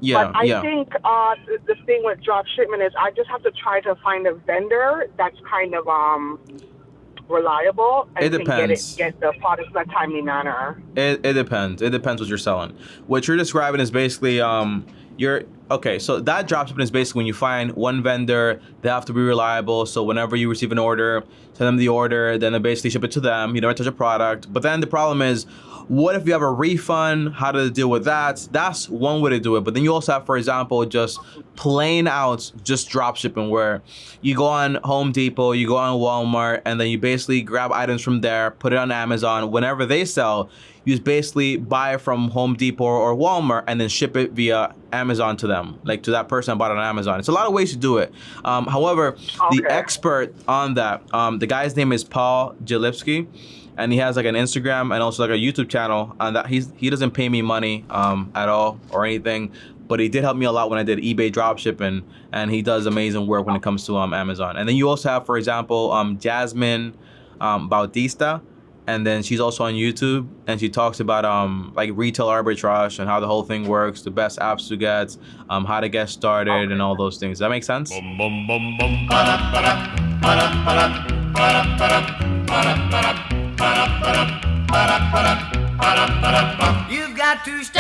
Yeah, But I yeah. think the thing with drop shipment is I just have to try to find a vendor that's kind of reliable It and can depends. get the products in a timely manner. It depends. It depends what you're selling. What you're describing is basically you're okay. So that dropshipping is basically when you find one vendor, they have to be reliable. So whenever you receive an order, send them the order, then they basically ship it to them. You don't touch a product. But then the problem is, what if you have a refund? How to deal with that? That's one way to do it. But then you also have, for example, just plain out just drop shipping, where you go on Home Depot, you go on Walmart, and then you basically grab items from there, put it on Amazon. Whenever they sell, you just basically buy it from Home Depot or Walmart and then ship it via Amazon to them, like to that person that bought it on Amazon. It's a lot of ways to do it. However, the Okay. expert on that, the guy's name is Paul Jalipsky, and he has like an Instagram and also like a YouTube channel. And that he doesn't pay me money at all or anything, but he did help me a lot when I did eBay dropshipping, and he does amazing work when it comes to Amazon. And then you also have, for example, Jasmine Bautista, and then she's also on YouTube, and she talks about like retail arbitrage and how the whole thing works, the best apps to get, how to get started, and all those things. Does that make sense? You've got to stop.